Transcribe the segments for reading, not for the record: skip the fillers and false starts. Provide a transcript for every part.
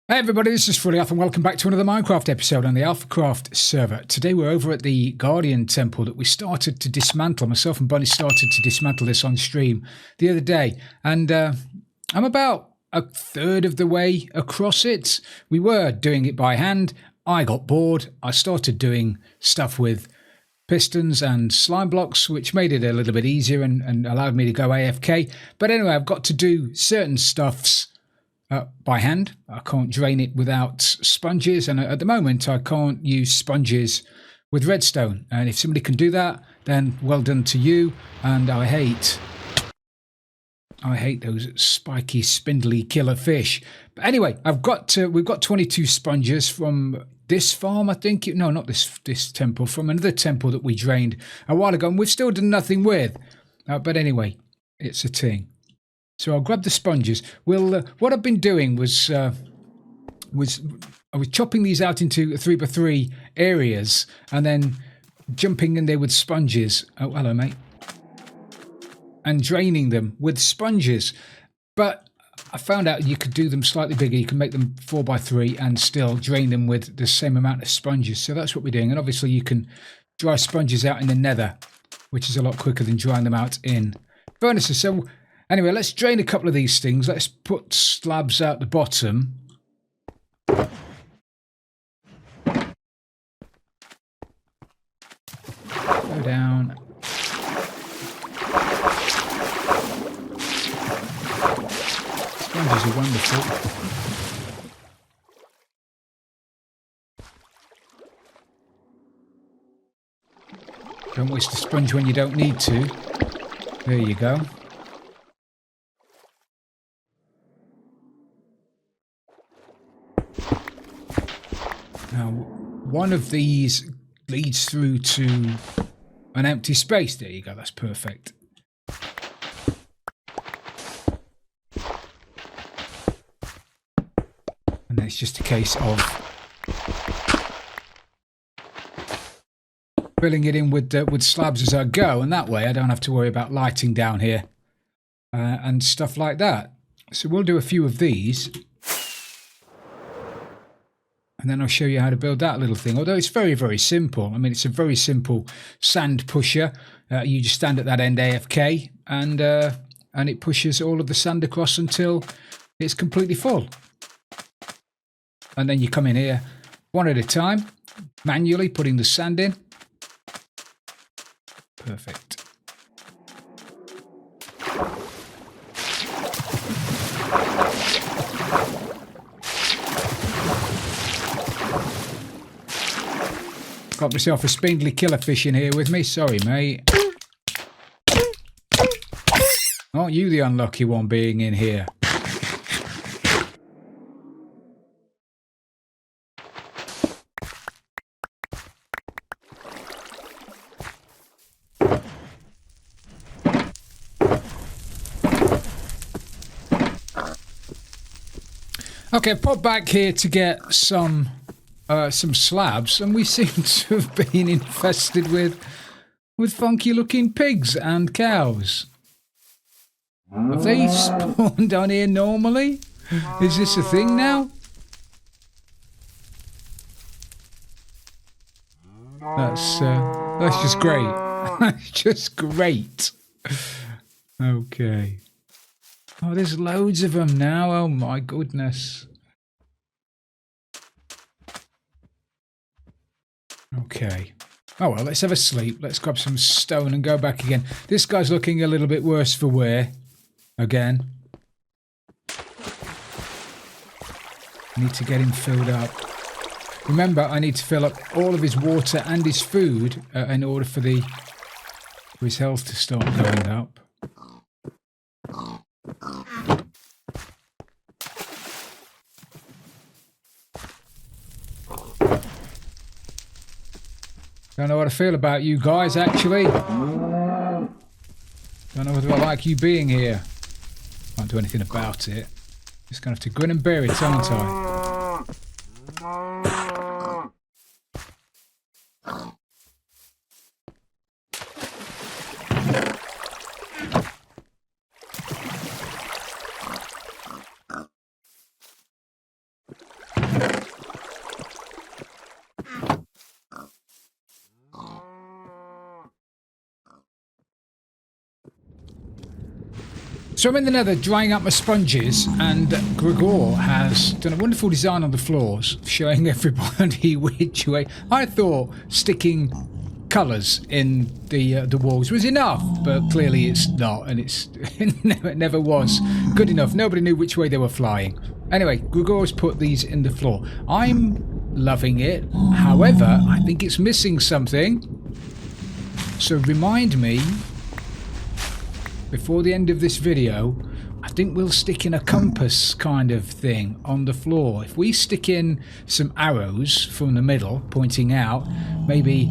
Hey everybody, this is Frilioth and welcome back to another Minecraft episode on the AlphaCraft server. Today we're over at the Guardian Temple that we started to dismantle. Myself and Bunny started to dismantle this on stream the other day, and I'm about a third of the way across it. We were doing it by hand. I got bored. I started doing stuff with pistons and slime blocks, which made it a little bit easier and allowed me to go AFK. But anyway, I've got to do certain stuffs by hand. I can't drain it without sponges, and at the moment I can't use sponges with redstone, and if somebody can do that, then well done to you. And I hate those spiky spindly killer fish. But anyway, we've got 22 sponges from this farm, I think. No, not this temple, from another temple that we drained a while ago, and we've still done nothing with. But anyway, it's a thing. So I'll grab the sponges. What I've been doing was I was chopping these out into 3x3 areas and then jumping in there with sponges. Oh, hello, mate. And draining them with sponges. But I found out you could do them slightly bigger. You can make them 4x3 and still drain them with the same amount of sponges. So that's what we're doing. And obviously you can dry sponges out in the Nether, which is a lot quicker than drying them out in furnaces. So anyway, let's drain a couple of these things. Let's put slabs out the bottom. Go down. Sponges are wonderful. Don't waste a sponge when you don't need to. There you go. Now, one of these leads through to an empty space. There you go, that's perfect. And then it's just a case of filling it in with slabs as I go, and that way I don't have to worry about lighting down here and stuff like that. So we'll do a few of these. And then I'll show you how to build that little thing. Although it's very, very simple. I mean, it's a very simple sand pusher. You just stand at that end AFK, and it pushes all of the sand across until it's completely full. And then you come in here one at a time, manually putting the sand in. Perfect. Got myself a spindly killer fish in here with me. Sorry, mate. Aren't you the unlucky one being in here? Okay, I've popped back here to get some slabs, and we seem to have been infested with funky looking pigs and cows. Have they spawned on here normally? Is this a thing now? That's just great. That's just great. Okay. Oh, there's loads of them now. Oh my goodness. Okay. Oh well, let's have a sleep. Let's grab some stone and go back again. This guy's looking a little bit worse for wear. Again. Need to get him filled up. Remember, I need to fill up all of his water and his food in order for his health to start going up. Don't know what I feel about you guys, actually. Don't know whether I like you being here. Can't do anything about it. Just gonna have to grin and bear it, aren't I? So I'm in the Nether drying out my sponges, and Gregor has done a wonderful design on the floors, showing everybody which way. I thought sticking colours in the walls was enough, but clearly it's not, and it never was good enough. Nobody knew which way they were flying. Anyway, Gregor's put these in the floor. I'm loving it. However, I think it's missing something. So remind me before the end of this video. I think we'll stick in a compass kind of thing on the floor. If we stick in some arrows from the middle pointing out, maybe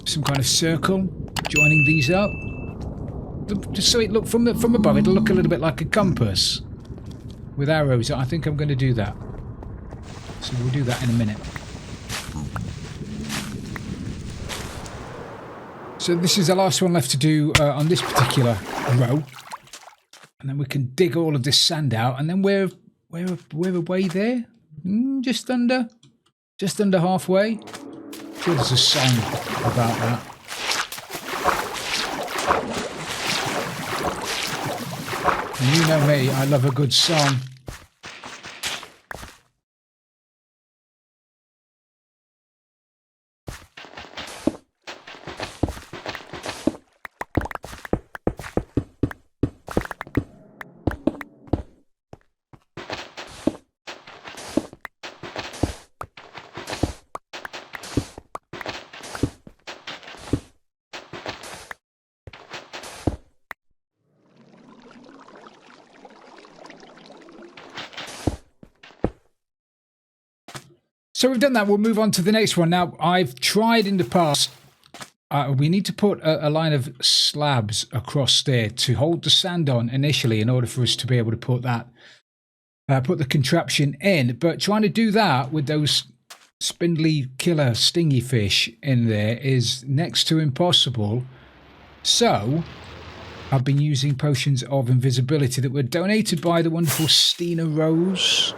some kind of circle joining these up, just so it look from above, it'll look a little bit like a compass with arrows. I think I'm going to do that. So we'll do that in a minute. So this is the last one left to do on this particular row, and then we can dig all of this sand out, and then we're away there, just under halfway. I'm sure there's a song about that. And you know me, I love a good song. So we've done that. We'll move on to the next one. Now, I've tried in the past. We need to put a line of slabs across there to hold the sand on initially in order for us to be able to put that, put the contraption in. But trying to do that with those spindly killer stingy fish in there is next to impossible. So I've been using potions of invisibility that were donated by the wonderful Stina Rose.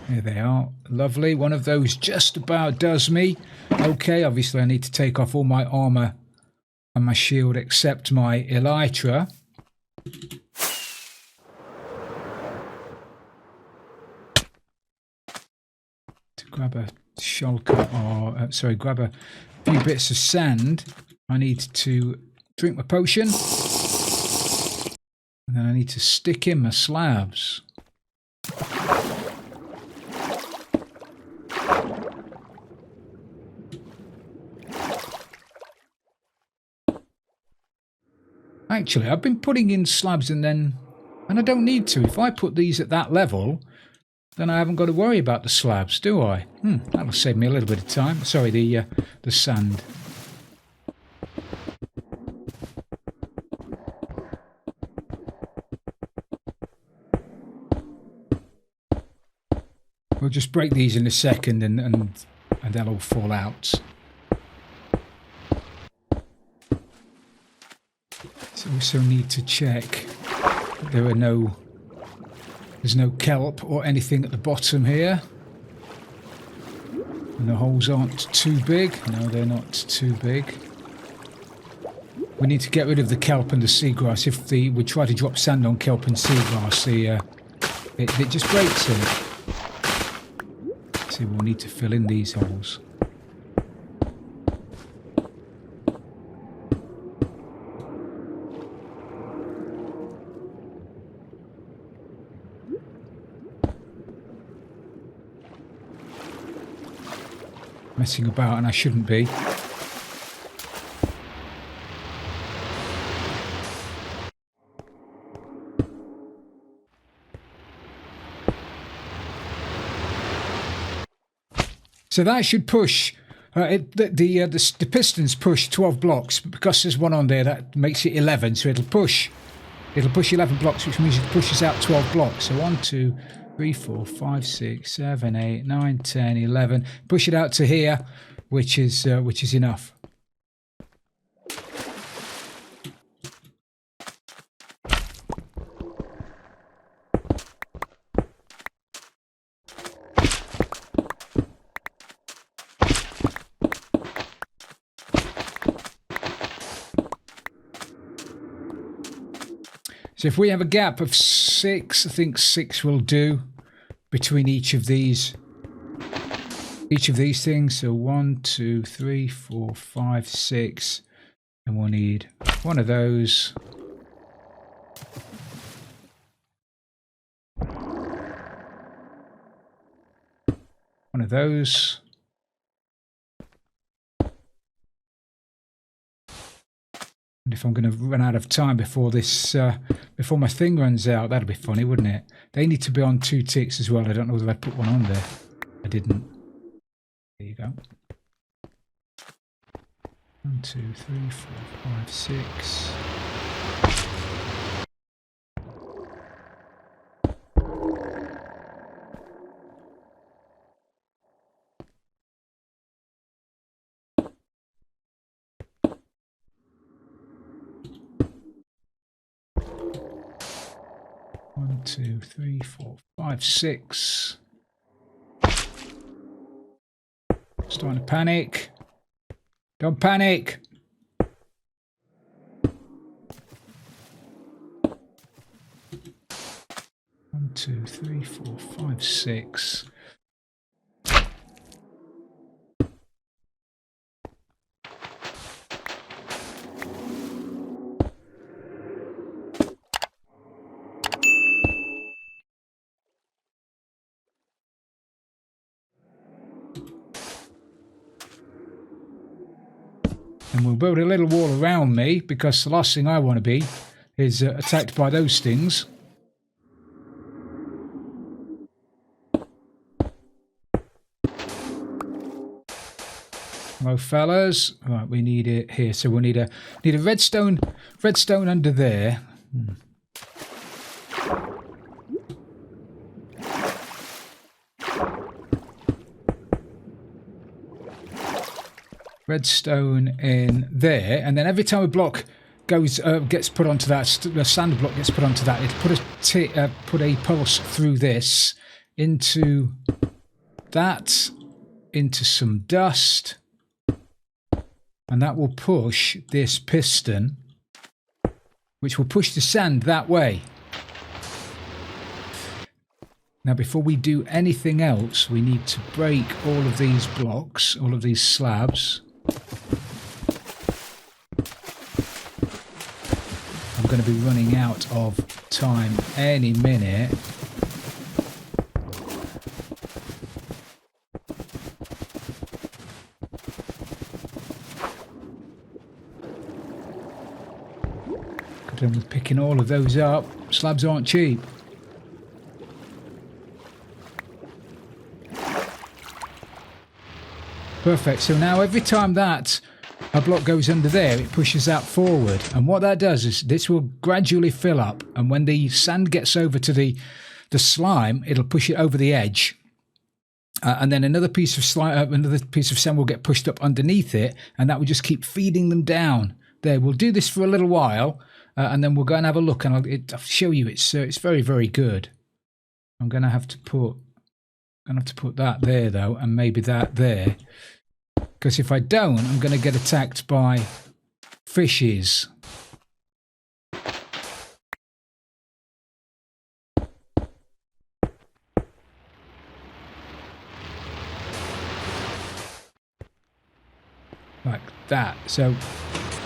There they are. Lovely. One of those just about does me. Okay, obviously I need to take off all my armour and my shield except my elytra. To grab a shulker or, sorry, grab a few bits of sand, I need to drink my potion. And then I need to stick in my slabs. Actually, I've been putting in slabs and I don't need to. If I put these at that level, then I haven't got to worry about the slabs, do I? That'll save me a little bit of time. Sorry, the sand. We'll just break these in a second and they'll all fall out. Also need to check that there's no kelp or anything at the bottom here, and the holes aren't too big. No, they're not too big. We need to get rid of the kelp and the seagrass. If we try to drop sand on kelp and seagrass, it just breaks it. So we'll need to fill in these holes. Messing about, and I shouldn't be. So that should push. The pistons push 12 blocks, but because there's one on there, that makes it 11. So it'll push 11 blocks, which means it pushes out 12 blocks. So 1, 2, 3, 4, 5, 6, 7, 8, 9, 10, 11. Push it out to here, which is enough. So if we have a gap of 6, I think 6 will do between each of these things. So 1, 2, 3, 4, 5, 6, and we'll need one of those. One of those. And if I'm going to run out of time before this, before my thing runs out, that'd be funny, wouldn't it? They need to be on 2 ticks as well. I don't know whether I put one on there. I didn't. There you go. 1, 2, 3, 4, 5, 6. One, 2, 3, 4, 5, 6. Starting to panic. Don't panic. One, 2, 3, 4, 5, 6. And we'll build a little wall around me, because the last thing I want to be is attacked by those things. Hello, fellas. Right, we need it here. So we'll need a redstone under there. Redstone in there, and then every time a block gets put onto that, the sand block gets put onto that, it put a pulse through this into that, into some dust, and that will push this piston, which will push the sand that way. Now, before we do anything else, we need to break all of these blocks, all of these slabs. I'm going to be running out of time any minute. Good done with picking all of those up. Slabs aren't cheap. Perfect. So now every time that a block goes under there, it pushes that forward. And what that does is this will gradually fill up. And when the sand gets over to the slime, it'll push it over the edge. And then another piece of sand will get pushed up underneath it. And that will just keep feeding them down. There, we'll do this for a little while. And then we'll go and have a look. And I'll show you it's very, very good. I'm going to have to put that there, though. And maybe that there. Because if I don't, I'm going to get attacked by fishes. Like that. So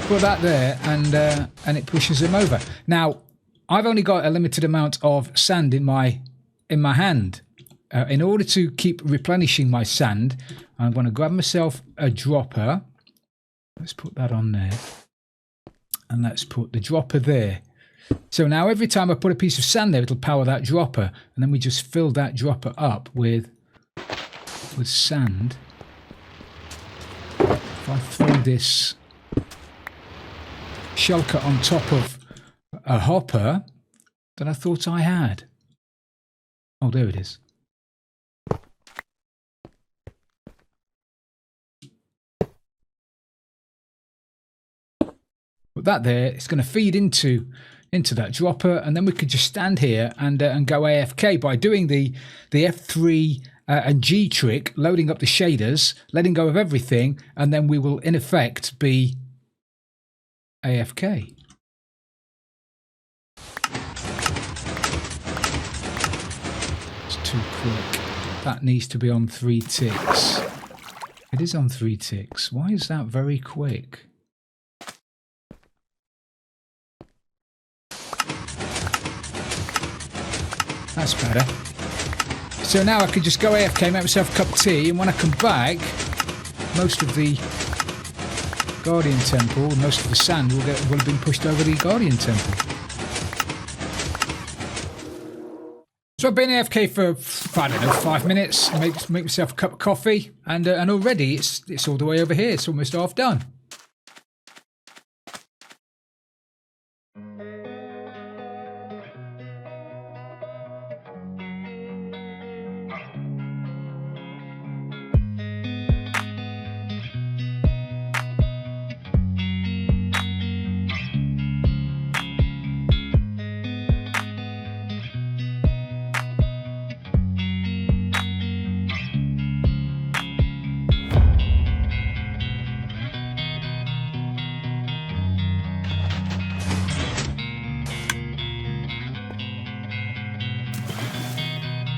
put that there, and it pushes them over. Now, I've only got a limited amount of sand in my hand. In order to keep replenishing my sand, I'm going to grab myself a dropper. Let's put that on there. And let's put the dropper there. So now every time I put a piece of sand there, it'll power that dropper. And then we just fill that dropper up with sand. If I throw this shulker on top of a hopper that I thought I had. Oh, there it is. Put that there. It's going to feed into that dropper, and then we could just stand here and go AFK by doing the F3 and G trick, loading up the shaders, letting go of everything, and then we will in effect be AFK. too quick. That needs to be on 3 ticks. It is on 3 ticks. Why is that very quick? That's better. So now I could just go AFK, make myself a cup of tea, and when I come back, most of the Guardian Temple, most of the sand will have been pushed over the Guardian Temple. So I've been AFK for, I don't know, 5 minutes, make myself a cup of coffee, and already it's all the way over here. It's almost half done.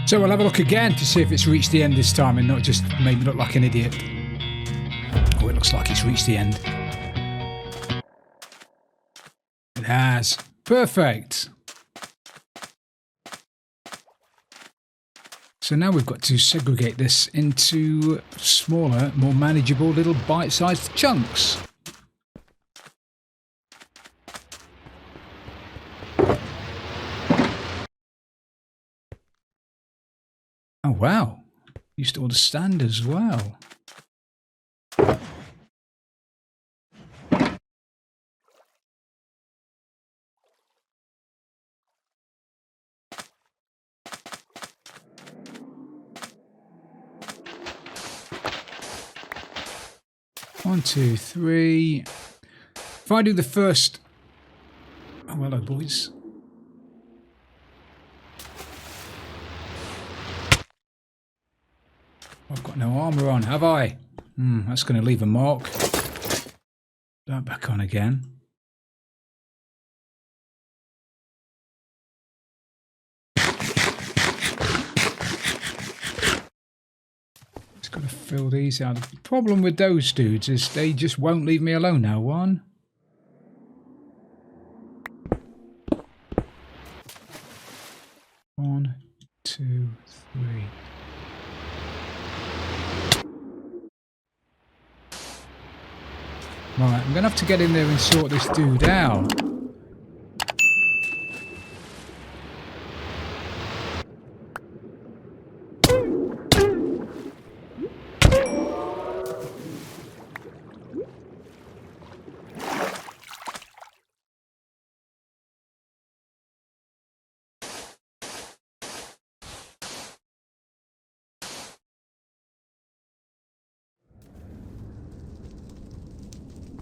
So we'll have a look again to see if it's reached the end this time and not just made me look like an idiot. Oh, it looks like it's reached the end. It has. Perfect. So now we've got to segregate this into smaller, more manageable little bite-sized chunks. Oh wow, used to understand as well. One, two, three. If I do the first... Oh, hello boys. I've got no armour on, have I? That's going to leave a mark. Put that back on again. Just got to fill these out. The problem with those dudes is they just won't leave me alone now. 1. 1, 2, 3. Right, I'm going to have to get in there and sort this dude out.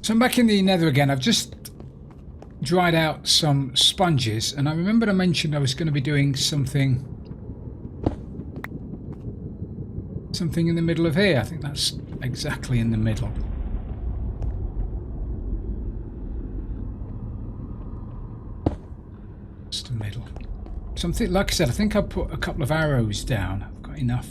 So I'm back in the Nether again. I've just dried out some sponges, and I remembered I mentioned I was going to be doing something in the middle of here. I think that's exactly in the middle. It's the middle. Something, like I said, I think I put a couple of arrows down. I've got enough.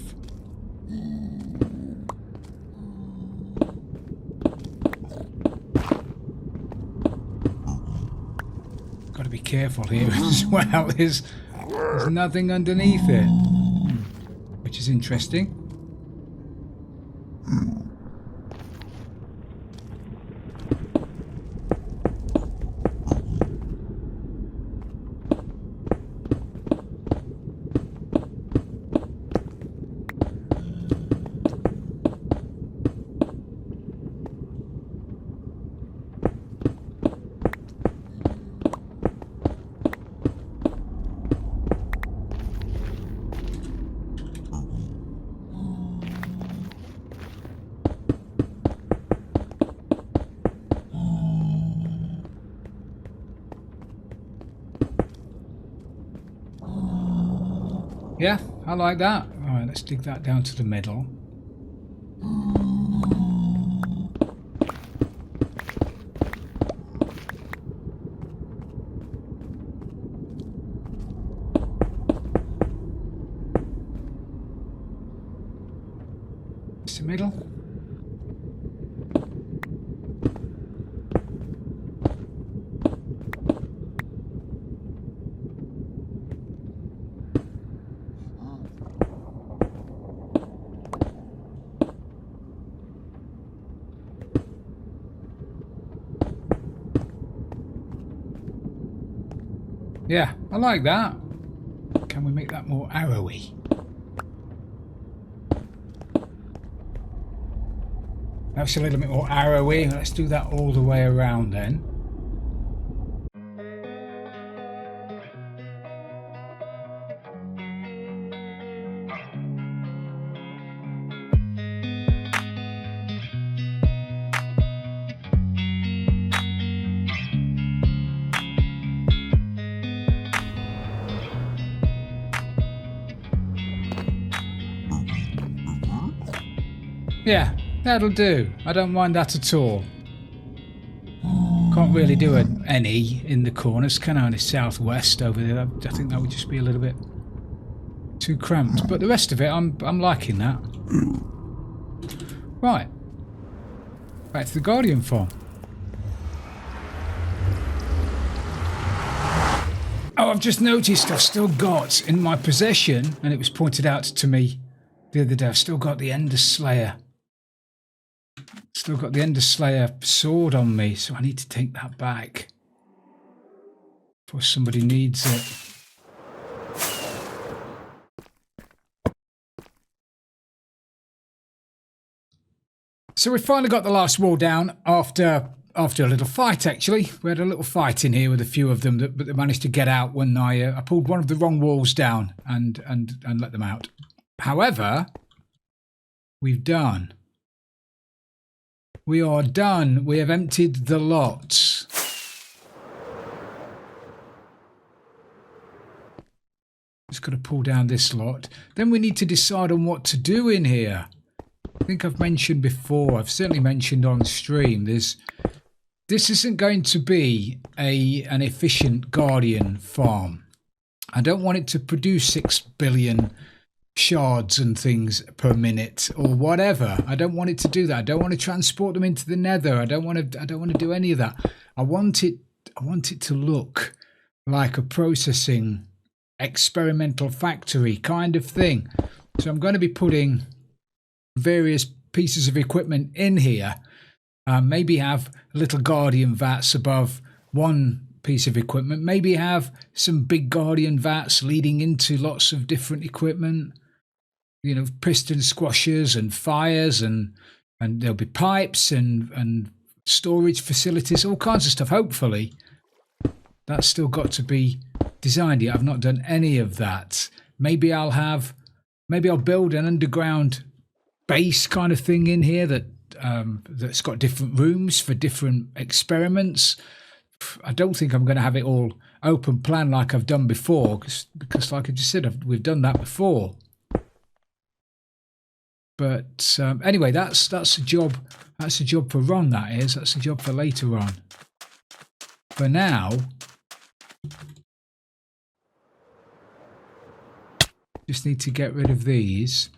Got to be careful here as well. There's nothing underneath it, which is interesting. Yeah, I like that. All right, let's dig that down to the middle. middle. Yeah, I like that. Can we make that more arrowy? That's a little bit more arrowy. Let's do that all the way around then. Yeah, that'll do. I don't mind that at all. Can't really do any in the corners, can I? On the southwest over there. I think that would just be a little bit too cramped. But the rest of it, I'm liking that. Right. Back to the Guardian farm. Oh, I've just noticed I've still got in my possession, and it was pointed out to me the other day, I've still got the Ender Slayer. Still got the Ender Slayer sword on me, so I need to take that back before somebody needs it. So we finally got the last wall down after a little fight. Actually, we had a little fight in here with a few of them, but they managed to get out when I pulled one of the wrong walls down and let them out. However, we've done. We are done. We have emptied the lot. Just got to pull down this lot. Then we need to decide on what to do in here. I think I've mentioned before, I've certainly mentioned on stream, this isn't going to be an efficient Guardian farm. I don't want it to produce 6 billion shards and things per minute or whatever. I don't want it to do that. I don't want to transport them into the Nether. I don't want to do any of that. I want it to look like a processing experimental factory kind of thing. So I'm going to be putting various pieces of equipment in here. Maybe have little Guardian vats above one piece of equipment. Maybe have some big Guardian vats leading into lots of different equipment. You know, piston squashers and fires, and there'll be pipes and storage facilities, all kinds of stuff. Hopefully, that's still got to be designed yet. I've not done any of that. Maybe I'll build an underground base kind of thing in here that's got different rooms for different experiments. I don't think I'm going to have it all open plan like I've done before, because like I just said, we've done that before. But anyway, that's a job. That's a job for Ron. That's a job for later on. For now, just need to get rid of these.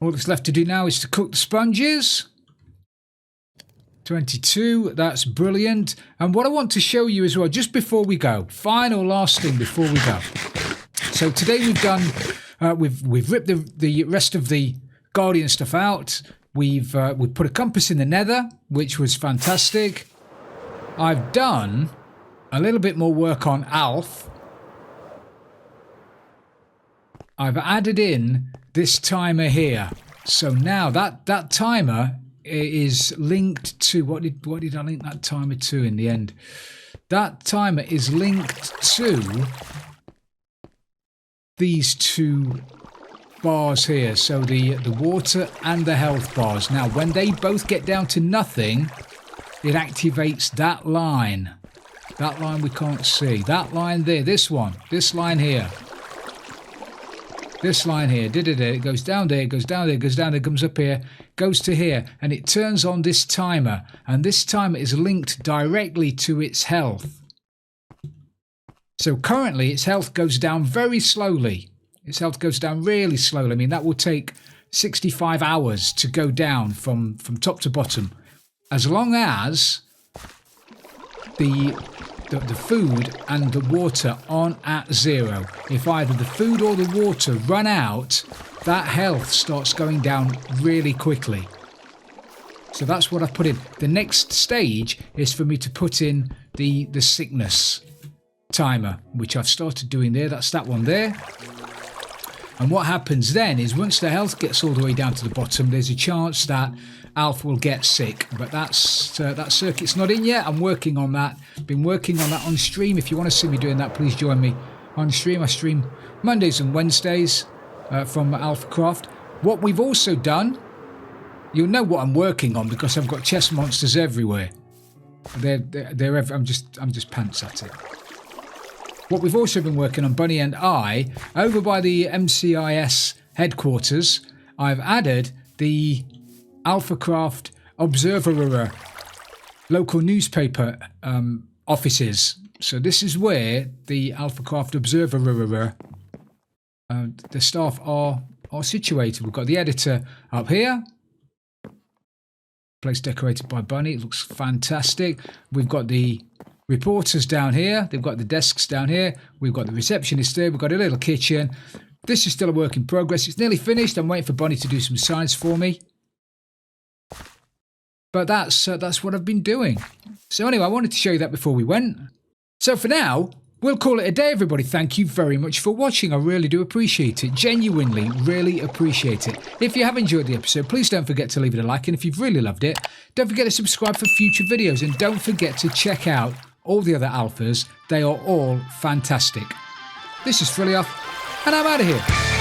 All that's left to do now is to cook the sponges. 22, that's brilliant. And what I want to show you as well, just before we go, last thing before we go. So today we've done, we've ripped the rest of the Guardian stuff out. We've put a compass in the Nether, which was fantastic. I've done a little bit more work on Alf. I've added in this timer here. So now that timer is linked to what did I link that timer to in the end? That timer is linked to these two bars here, so the water and the health bars. Now when they both get down to nothing, it activates that line we can't see, that line there, this line here, it goes down there, it goes down there, it goes down there, comes up here, goes to here, and it turns on this timer, and this timer is linked directly to its health. So currently its health goes down very slowly. Its health goes down really slowly. I mean, that will take 65 hours to go down from top to bottom. As long as the food and the water aren't at zero. If either the food or the water run out, that health starts going down really quickly. So that's what I've put in. The next stage is for me to put in the sickness timer, which I've started doing there. That's that one there. And what happens then is once the health gets all the way down to the bottom, there's a chance that Alf will get sick. But that circuit's not in yet. I'm working on that. Been working on that on stream. If you want to see me doing that, please join me on stream. I stream Mondays and Wednesdays from AlphaCraft. What we've also done, you'll know what I'm working on because I've got chest monsters everywhere. They're I'm just pants at it. What we've also been working on, Bunny and I, over by the MCIS headquarters, I've added the AlphaCraft Observer local newspaper offices. So this is where the AlphaCraft Observer the staff are situated. We've got the editor up here. Place decorated by Bunny. It looks fantastic. We've got the reporters down here. They've got the desks down here. We've got the receptionist there. We've got a little kitchen. This is still a work in progress. It's nearly finished. I'm waiting for Bunny to do some signs for me. But that's what I've been doing. So anyway, I wanted to show you that before we went. So for now, we'll call it a day, everybody. Thank you very much for watching. I really do appreciate it. Genuinely, really appreciate it. If you have enjoyed the episode, please don't forget to leave it a like. And if you've really loved it, don't forget to subscribe for future videos. And don't forget to check out all the other alphas. They are all fantastic. This is Frilioth, and I'm out of here.